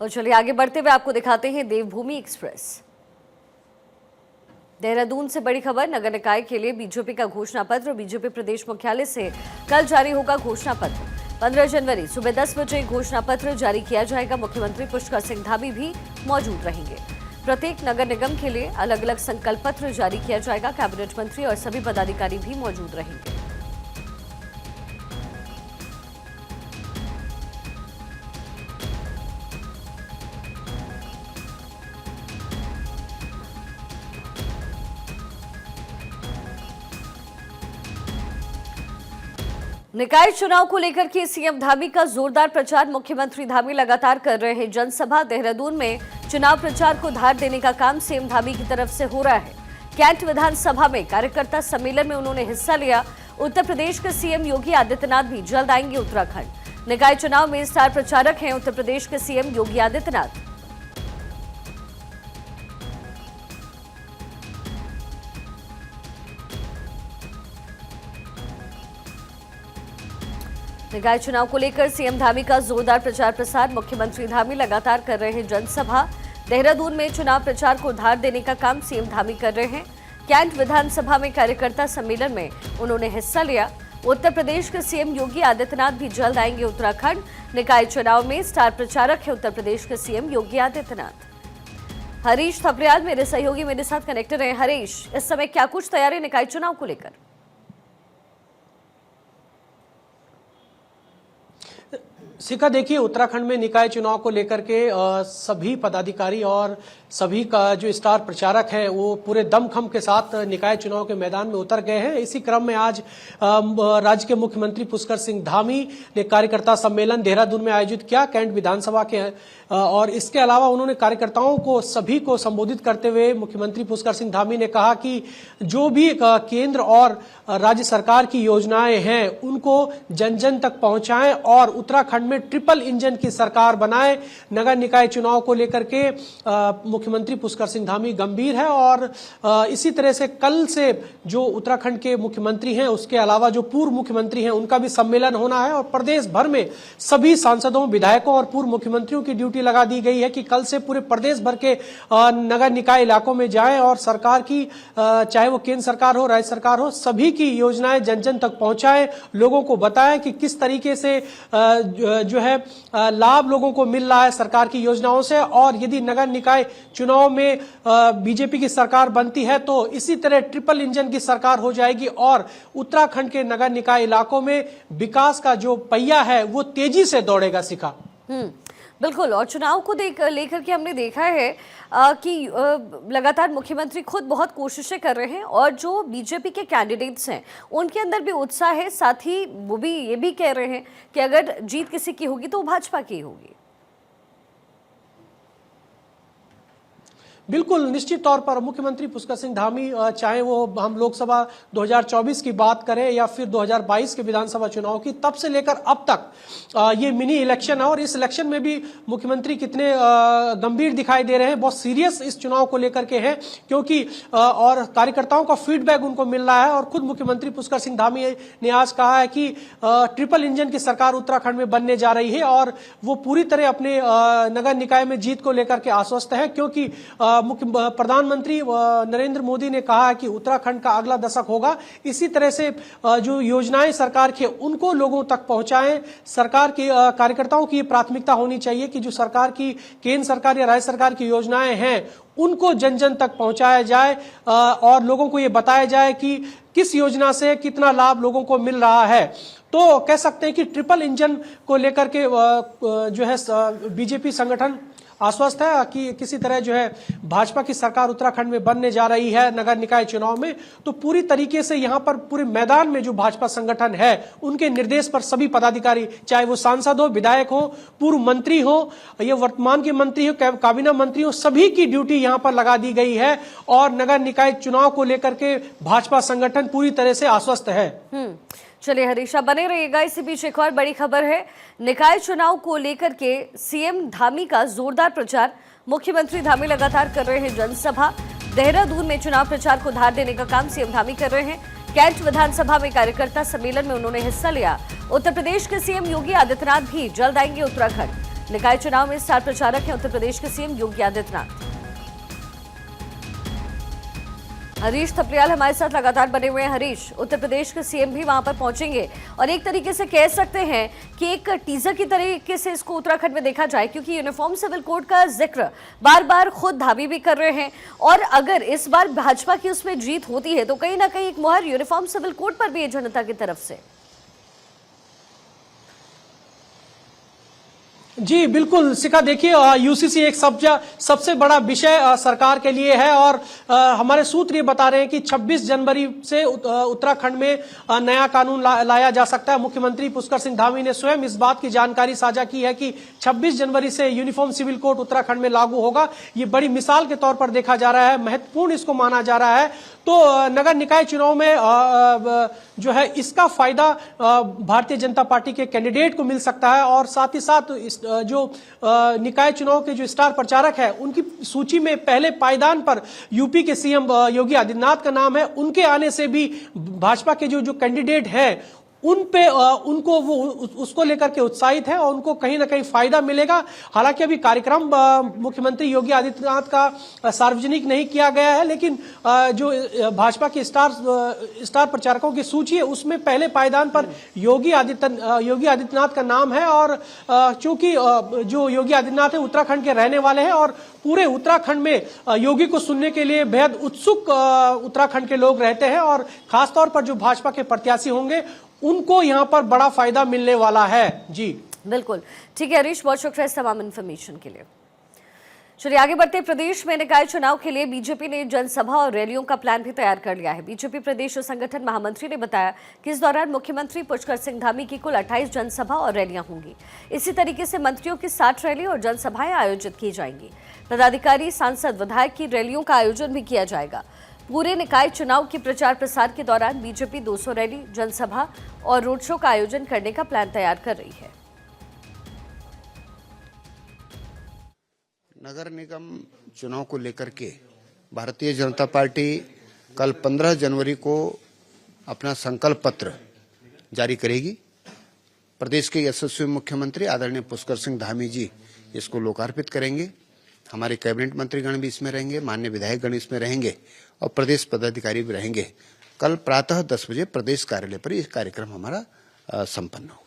और चलिए आगे बढ़ते हुए आपको दिखाते हैं देवभूमि एक्सप्रेस। देहरादून से बड़ी खबर, नगर निकाय के लिए बीजेपी का घोषणा पत्र। बीजेपी प्रदेश मुख्यालय से कल जारी होगा घोषणा पत्र। 15 जनवरी सुबह 10 बजे घोषणा पत्र जारी किया जाएगा। मुख्यमंत्री पुष्कर सिंह धामी भी मौजूद रहेंगे। प्रत्येक नगर निगम के लिए अलग अलग संकल्प पत्र जारी किया जाएगा। कैबिनेट मंत्री और सभी पदाधिकारी भी मौजूद रहेंगे। निकाय चुनाव को लेकर के सीएम धामी का जोरदार प्रचार। मुख्यमंत्री धामी लगातार कर रहे हैं जनसभा। देहरादून में चुनाव प्रचार को धार देने का काम सीएम धामी की तरफ से हो रहा है। कैंट विधानसभा में कार्यकर्ता सम्मेलन में उन्होंने हिस्सा लिया। उत्तर प्रदेश के सीएम योगी आदित्यनाथ भी जल्द आएंगे उत्तराखंड। निकाय चुनाव में स्टार प्रचारक हैं उत्तर प्रदेश के सीएम योगी आदित्यनाथ। निकाय चुनाव को लेकर सीएम धामी का जोरदार प्रचार प्रसार। मुख्यमंत्री धामी लगातार कर रहे हैं जनसभा। देहरादून में चुनाव प्रचार को धार देने का काम सीएम धामी कर रहे हैं। कैंट विधानसभा में कार्यकर्ता सम्मेलन में उन्होंने हिस्सा लिया। उत्तर प्रदेश के सीएम योगी आदित्यनाथ भी जल्द आएंगे उत्तराखंड। निकाय चुनाव में स्टार प्रचारक है उत्तर प्रदेश के सीएम योगी आदित्यनाथ। हरीश थपलियाल मेरे सहयोगी मेरे साथ कनेक्टेड हैं। हरीश, इस समय क्या कुछ तैयारी निकाय चुनाव को लेकर? शिखा, देखिए, उत्तराखंड में निकाय चुनाव को लेकर के सभी पदाधिकारी और सभी का जो स्टार प्रचारक है वो पूरे दमखम के साथ निकाय चुनाव के मैदान में उतर गए हैं। इसी क्रम में आज राज्य के मुख्यमंत्री पुष्कर सिंह धामी ने कार्यकर्ता सम्मेलन देहरादून में आयोजित किया कैंट विधानसभा के, और इसके अलावा उन्होंने कार्यकर्ताओं को सभी को संबोधित करते हुए मुख्यमंत्री पुष्कर सिंह धामी ने कहा कि जो भी केंद्र और राज्य सरकार की योजनाएं हैं उनको जन जन तक पहुंचाएं और उत्तराखंड में ट्रिपल इंजन की सरकार बनाएं। नगर निकाय चुनाव को लेकर के मुख्यमंत्री पुष्कर सिंह धामी गंभीर है और इसी तरह से कल से जो उत्तराखंड के मुख्यमंत्री हैं उसके अलावा जो पूर्व मुख्यमंत्री हैं उनका भी सम्मेलन होना है और प्रदेश भर में सभी सांसदों, विधायकों और पूर्व मुख्यमंत्रियों की ड्यूटी लगा दी गई है कि कल से पूरे प्रदेश भर के नगर निकाय इलाकों में जाएं और सरकार की, चाहे वो केंद्र सरकार हो, राज्य सरकार हो, सभी की योजनाएं जन जन तक पहुंचाएं, लोगों को बताएं कि किस तरीके से जो है लाभ लोगों को मिल रहा है सरकार की योजनाओं से। और यदि नगर निकाय चुनाव में बीजेपी की सरकार बनती है तो इसी तरह ट्रिपल इंजन की सरकार हो जाएगी और उत्तराखंड के नगर निकाय इलाकों में विकास का जो पहिया है वो तेजी से दौड़ेगा। शिखा, बिल्कुल। और चुनाव को लेकर के हमने देखा है कि लगातार मुख्यमंत्री खुद बहुत कोशिशें कर रहे हैं और जो बीजेपी के कैंडिडेट्स हैं उनके अंदर भी उत्साह है। साथ ही वो भी ये भी कह रहे हैं कि अगर जीत किसी की होगी तो वो भाजपा की होगी। बिल्कुल, निश्चित तौर पर मुख्यमंत्री पुष्कर सिंह धामी, चाहे वो हम लोकसभा 2024 की बात करें या फिर 2022 के विधानसभा चुनाव की, तब से लेकर अब तक ये मिनी इलेक्शन है और इस इलेक्शन में भी मुख्यमंत्री कितने गंभीर दिखाई दे रहे हैं, बहुत सीरियस इस चुनाव को लेकर के हैं, क्योंकि और कार्यकर्ताओं का फीडबैक उनको मिल रहा है। और खुद मुख्यमंत्री पुष्कर सिंह धामी ने आज कहा है कि ट्रिपल इंजन की सरकार उत्तराखंड में बनने जा रही है और वो पूरी तरह अपने नगर निकाय में जीत को लेकर के आश्वस्त है, क्योंकि प्रधानमंत्री नरेंद्र मोदी ने कहा है कि उत्तराखंड का अगला दशक होगा। इसी तरह से जो योजनाएं सरकार की उनको लोगों तक पहुंचाएं। सरकार की कार्यकर्ताओं की प्राथमिकता होनी चाहिए कि जो सरकार की, केंद्र सरकार या राज्य सरकार की योजनाएं हैं उनको जन जन तक पहुंचाया जाए और लोगों को ये बताया जाए कि किस योजना से कितना लाभ लोगों को मिल रहा है। तो कह सकते हैं कि ट्रिपल इंजन को लेकर के जो है बीजेपी संगठन आश्वस्त है कि किसी तरह जो है भाजपा की सरकार उत्तराखंड में बनने जा रही है नगर निकाय चुनाव में। तो पूरी तरीके से यहाँ पर पूरे मैदान में जो भाजपा संगठन है उनके निर्देश पर सभी पदाधिकारी, चाहे वो सांसद हो, विधायक हो, पूर्व मंत्री हो या वर्तमान के मंत्री हो, काबीना मंत्री हो, सभी की ड्यूटी यहाँ पर लगा दी गई है और नगर निकाय चुनाव को लेकर के भाजपा संगठन पूरी तरह से आश्वस्त है। चलिए हरीशा, बने रहिएगा। इसी बीच एक और बड़ी खबर है, निकाय चुनाव को लेकर के सीएम धामी का जोरदार प्रचार। मुख्यमंत्री धामी लगातार कर रहे हैं जनसभा। देहरादून में चुनाव प्रचार को धार देने का काम सीएम धामी कर रहे हैं। कैंट विधानसभा में कार्यकर्ता सम्मेलन में उन्होंने हिस्सा लिया। उत्तर प्रदेश के सीएम योगी आदित्यनाथ भी जल्द आएंगे उत्तराखंड। निकाय चुनाव में स्टार प्रचारक हैं उत्तर प्रदेश के सीएम योगी आदित्यनाथ। हरीश थपलियाल हमारे साथ लगातार बने हुए हैं। हरीश, उत्तर प्रदेश के सीएम भी वहां पर पहुंचेंगे और एक तरीके से कह सकते हैं कि एक टीजर की तरीके से इसको उत्तराखंड में देखा जाए, क्योंकि यूनिफॉर्म सिविल कोड का जिक्र बार बार खुद धामी भी कर रहे हैं और अगर इस बार भाजपा की उसमें जीत होती है तो कहीं ना कहीं एक मुहर यूनिफॉर्म सिविल कोड पर भी है जनता की तरफ से। जी बिल्कुल शिखा, देखिए यूसीसी एक सबसे बड़ा विषय सरकार के लिए है और हमारे सूत्र ये बता रहे हैं कि 26 जनवरी से उत्तराखंड में नया कानून लाया जा सकता है। मुख्यमंत्री पुष्कर सिंह धामी ने स्वयं इस बात की जानकारी साझा की है कि 26 जनवरी से यूनिफॉर्म सिविल कोड उत्तराखंड में लागू होगा। ये बड़ी मिसाल के तौर पर देखा जा रहा है, महत्वपूर्ण इसको माना जा रहा है। तो नगर निकाय चुनाव में जो है इसका फायदा भारतीय जनता पार्टी के कैंडिडेट को मिल सकता है और साथ ही साथ जो निकाय चुनाव के जो स्टार प्रचारक है उनकी सूची में पहले पायदान पर यूपी के सीएम योगी आदित्यनाथ का नाम है। उनके आने से भी भाजपा के जो कैंडिडेट हैं उन पे उनको वो उसको लेकर के उत्साहित है और उनको कहीं ना कहीं फायदा मिलेगा। हालांकि अभी कार्यक्रम मुख्यमंत्री योगी आदित्यनाथ का सार्वजनिक नहीं किया गया है, लेकिन जो भाजपा के स्टार प्रचारकों की सूची है उसमें पहले पायदान पर योगी आदित्यनाथ का नाम है। और चूंकि जो योगी आदित्यनाथ है उत्तराखंड के रहने वाले हैं और पूरे उत्तराखंड में योगी को सुनने के लिए बेहद उत्सुक उत्तराखंड के लोग रहते हैं और खासतौर पर जो भाजपा के प्रत्याशी होंगे उनको यहां पर बड़ा फायदा मिलने वाला है। जी बिल्कुल ठीक है हरीश, बहुत शुक्रिया इस तमाम इन्फॉर्मेशन के लिए। चलिए आगे बढ़ते। प्रदेश में निकाय चुनाव के लिए बीजेपी ने जनसभा और रैलियों का प्लान भी तैयार कर लिया है। बीजेपी प्रदेश संगठन महामंत्री ने बताया कि इस दौरान मुख्यमंत्री पुष्कर सिंह धामी की कुल 28 जनसभा और रैलियां होंगी। इसी तरीके से मंत्रियों की 60 रैली और जनसभाएं आयोजित की जाएंगी। पदाधिकारी, सांसद, विधायक की रैलियों का आयोजन भी किया जाएगा। पूरे निकाय चुनाव के प्रचार प्रसार के दौरान बीजेपी 200 रैली, जनसभा और रोड शो का आयोजन करने का प्लान तैयार कर रही है। नगर निगम चुनाव को लेकर के भारतीय जनता पार्टी कल 15 जनवरी को अपना संकल्प पत्र जारी करेगी। प्रदेश के यशस्वी मुख्यमंत्री आदरणीय पुष्कर सिंह धामी जी इसको लोकार्पित करेंगे। हमारे कैबिनेट मंत्रीगण भी इसमें रहेंगे, माननीय विधायकगण इसमें रहेंगे और प्रदेश पदाधिकारी भी रहेंगे। कल प्रातः 10 बजे प्रदेश कार्यालय पर यह कार्यक्रम हमारा संपन्न होगा।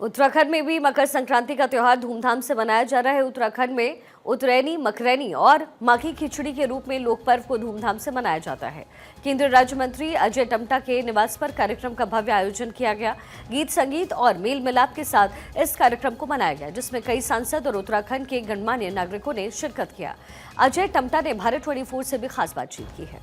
उत्तराखंड में भी मकर संक्रांति का त्योहार धूमधाम से मनाया जा रहा है। उत्तराखंड में उतरैनी, मकरैनी और माघी खिचड़ी के रूप में लोक पर्व को धूमधाम से मनाया जाता है। केंद्रीय राज्य मंत्री अजय टम्टा के निवास पर कार्यक्रम का भव्य आयोजन किया गया। गीत, संगीत और मेल मिलाप के साथ इस कार्यक्रम को मनाया गया, जिसमें कई सांसद और उत्तराखंड के गणमान्य नागरिकों ने शिरकत किया। अजय टम्टा ने भारत 24 से भी खास बातचीत की है।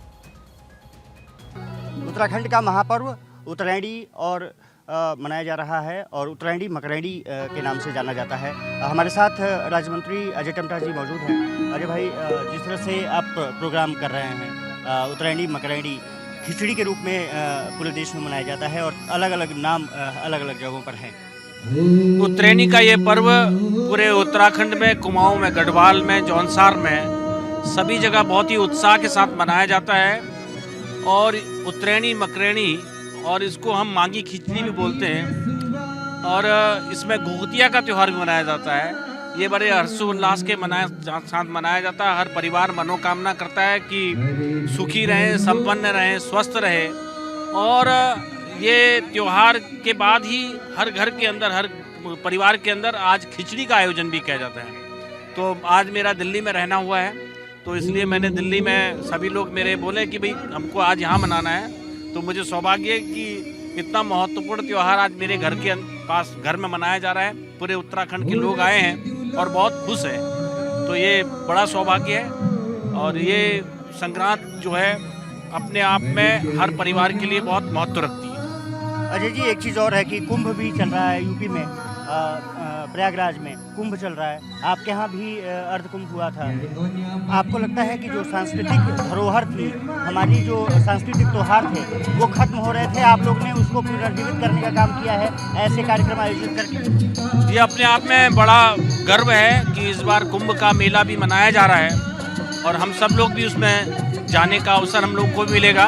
उत्तराखंड का महापर्व उतरैनी और मनाया जा रहा है और उतरैनी मकरैनी के नाम से जाना जाता है। हमारे साथ राज्य मंत्री अजय टम्टा जी मौजूद हैं। अजय भाई, जिस तरह से आप प्रोग्राम कर रहे हैं, उतरैनी मकरैनी खिचड़ी के रूप में पूरे देश में मनाया जाता है और अलग अलग नाम अलग अलग जगहों पर हैं। उतरैनी का ये पर्व पूरे उत्तराखंड में, कुमाऊं में, गढ़वाल में, जौनसार में सभी जगह बहुत ही उत्साह के साथ मनाया जाता है। और उतरैनी, मकरैनी और इसको हम माघी खिचड़ी भी बोलते हैं और इसमें घुघुतिया का त्यौहार भी मनाया जाता है। ये बड़े हर्षोल्लास के साथ मनाया जाता है। हर परिवार मनोकामना करता है कि सुखी रहें, संपन्न रहें, स्वस्थ रहें। और ये त्यौहार के बाद ही हर घर के अंदर, हर परिवार के अंदर आज खिचड़ी का आयोजन भी किया जाता है। तो आज मेरा दिल्ली में रहना हुआ है, तो इसलिए मैंने दिल्ली में सभी लोग मेरे बोले कि भाई हमको आज यहाँ मनाना है। तो मुझे सौभाग्य है कि इतना महत्वपूर्ण त्यौहार आज मेरे घर के पास घर में मनाया जा रहा है। पूरे उत्तराखंड के लोग आए हैं और बहुत खुश हैं, तो ये बड़ा सौभाग्य है। और ये संक्रांत जो है अपने आप में हर परिवार के लिए बहुत महत्व रखती है। अजय जी, एक चीज़ और है कि कुंभ भी चल रहा है यूपी में, प्रयागराज में कुंभ चल रहा है। आपके यहाँ भी अर्ध कुंभ हुआ था। आपको लगता है कि जो सांस्कृतिक धरोहर थी, हमारी जो सांस्कृतिक त्योहार थे, वो खत्म हो रहे थे, आप लोग ने उसको पुनर्जीवित करने का काम किया है ऐसे कार्यक्रम आयोजित करके? ये अपने आप में बड़ा गर्व है कि इस बार कुंभ का मेला भी मनाया जा रहा है और हम सब लोग भी उसमें जाने का अवसर हम लोग को मिलेगा।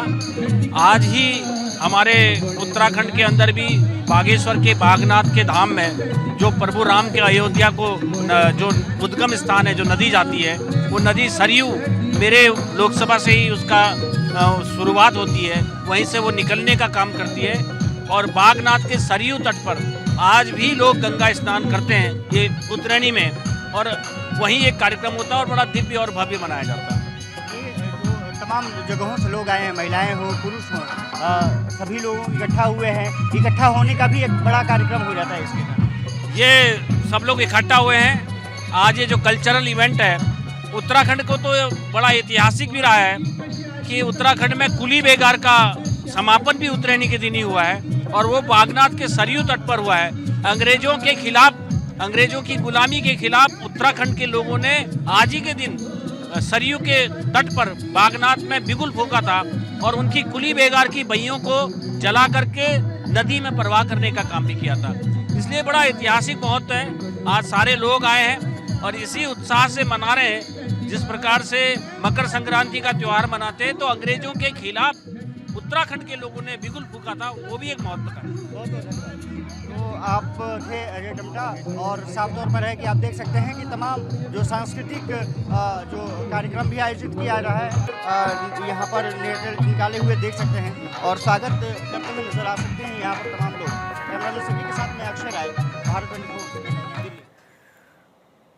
आज ही हमारे उत्तराखंड के अंदर भी बागेश्वर के बागनाथ के धाम में जो प्रभु राम के अयोध्या को जो उद्गम स्थान है, जो नदी जाती है, वो नदी सरयू मेरे लोकसभा से ही उसका शुरुआत होती है, वहीं से वो निकलने का काम करती है। और बागनाथ के सरयू तट पर आज भी लोग गंगा स्नान करते हैं, ये उतरैनी में, और वहीं एक कार्यक्रम होता है और बड़ा दिव्य और भव्य मनाया जाता है। तमाम जगहों से लोग आए हैं, महिलाएं हो, पुरुष हो, सभी लोग इकट्ठा हुए हैं। इकट्ठा होने का भी एक बड़ा कार्यक्रम हो जाता है इसके अंदर। ये सब लोग इकट्ठा हुए हैं। आज ये जो कल्चरल इवेंट है, उत्तराखंड को तो बड़ा ऐतिहासिक भी रहा है कि उत्तराखंड में कुली बेगार का समापन भी उतरैनी के दिन ही हुआ है, और वो बागनाथ के सरयू तट पर हुआ है। अंग्रेजों के खिलाफ, अंग्रेजों की गुलामी के खिलाफ उत्तराखंड के लोगों ने आज ही के दिन सरयू के तट पर बागनाथ में बिगुल फूंका था और उनकी कुली बेगार की बहियों को जला करके नदी में प्रवाह करने का काम भी किया था। इसलिए बड़ा ऐतिहासिक महत्व है। आज सारे लोग आए हैं और इसी उत्साह से मना रहे हैं। जिस प्रकार से मकर संक्रांति का त्यौहार मनाते हैं, तो अंग्रेजों के खिलाफ उत्तराखंड के लोगों ने बिगुल फूंका था, वो भी एक महत्व का है। तो आप थे अजय टम्टा, और साफ तौर पर है कि आप देख सकते हैं कि तमाम जो सांस्कृतिक जो कार्यक्रम भी आयोजित किया जा रहा है, यहाँ पर निकाले हुए देख सकते हैं और स्वागत करते हुए नजर आ सकते हैं यहाँ पर तमाम लोग। कैमरामैन सभी के साथ में अक्षय राय, भारत 24 दिल्ली।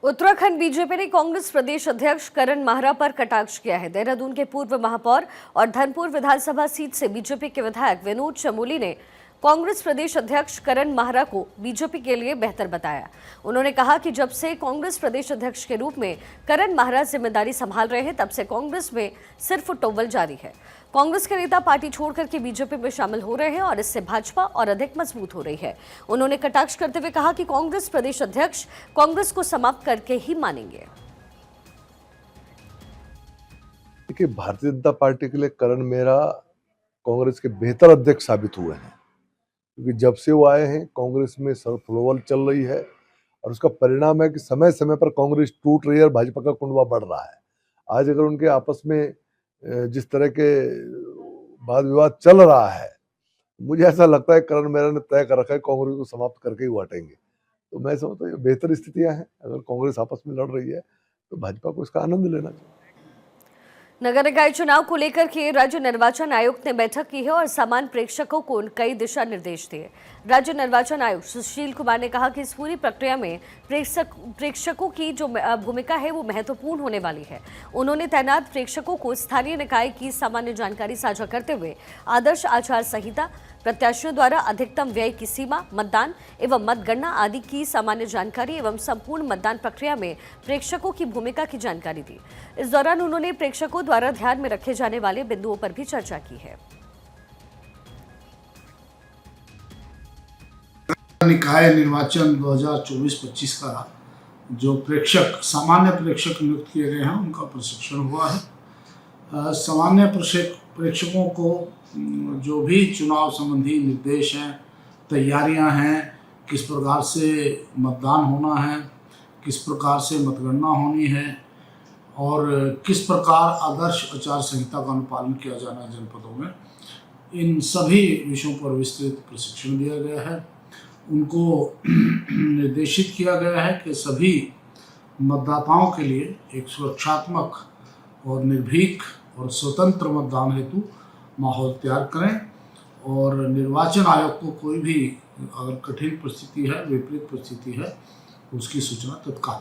उत्तराखंड बीजेपी ने कांग्रेस प्रदेश अध्यक्ष करण माहरा पर कटाक्ष किया है। देहरादून के पूर्व महापौर और धनपुर विधानसभा सीट से बीजेपी के विधायक विनोद चमोली ने कांग्रेस प्रदेश अध्यक्ष करण माहरा को बीजेपी के लिए बेहतर बताया। उन्होंने कहा कि जब से कांग्रेस प्रदेश अध्यक्ष के रूप में करण माहरा जिम्मेदारी संभाल रहे हैं, तब से कांग्रेस में सिर्फ टोवल जारी है। कांग्रेस के नेता पार्टी छोड़कर के बीजेपी में शामिल हो रहे हैं और इससे भाजपा और अधिक मजबूत हो रही है। उन्होंने कटाक्ष करते हुए कहा कि कांग्रेस प्रदेश अध्यक्ष कांग्रेस को समाप्त करके ही मानेंगे। देखिए, भारतीय जनता पार्टी के लिए करण मेहरा कांग्रेस के बेहतर अध्यक्ष साबित हुए हैं, क्योंकि जब से वो आए हैं कांग्रेस में सर्वफ्लोवल चल रही है और उसका परिणाम है कि समय समय पर कांग्रेस टूट रही है और भाजपा का कुंडवा बढ़ रहा है। आज अगर उनके आपस में जिस तरह के वाद विवाद चल रहा है, मुझे ऐसा लगता है करण मेहरा ने तय कर रखा है कांग्रेस को समाप्त करके ही हटेंगे। तो मैं समझता हूँ बेहतर स्थितियां हैं। अगर कांग्रेस आपस में लड़ रही है तो भाजपा को इसका आनंद लेना चाहिए। नगर निकाय चुनाव को लेकर के राज्य निर्वाचन आयोग ने बैठक की है और सामान्य प्रेक्षकों को कई दिशा निर्देश दिए। राज्य निर्वाचन आयुक्त सुशील कुमार ने कहा कि इस पूरी प्रक्रिया में प्रेक्षकों की जो भूमिका है वो महत्वपूर्ण होने वाली है। उन्होंने तैनात प्रेक्षकों को स्थानीय निकाय की सामान्य जानकारी साझा करते हुए आदर्श आचार संहिता, प्रत्याशियों द्वारा अधिकतम व्यय की सीमा, मतदान एवं मतगणना आदि की सामान्य जानकारी एवं संपूर्ण मतदान प्रक्रिया में प्रेक्षकों की भूमिका की जानकारी दी। इस दौरान उन्होंने प्रेक्षकों द्वारा ध्यान में रखे जाने वाले बिंदुओं पर भी चर्चा की है। निकाय निर्वाचन 2024-25 का जो प्रेक्षक, सामान्य प्रेक्षक नियुक्त किए गए हैं, उनका प्रशिक्षण हुआ है। सामान्य प्रेक्षकों को जो भी चुनाव संबंधी निर्देश हैं, तैयारियां हैं, किस प्रकार से मतदान होना है, किस प्रकार से मतगणना होनी है और किस प्रकार आदर्श आचार संहिता का अनुपालन किया जाना है जनपदों में, इन सभी विषयों पर विस्तृत प्रशिक्षण दिया गया है। उनको निर्देशित किया गया है कि सभी मतदाताओं के लिए एक सुरक्षात्मक और निर्भीक और स्वतंत्र मतदान हेतु माहौल तैयार करें और निर्वाचन आयोग को कोई भी अगर कठिन परिस्थिति है, विपरीत परिस्थिति है, उसकी सूचना तत्काल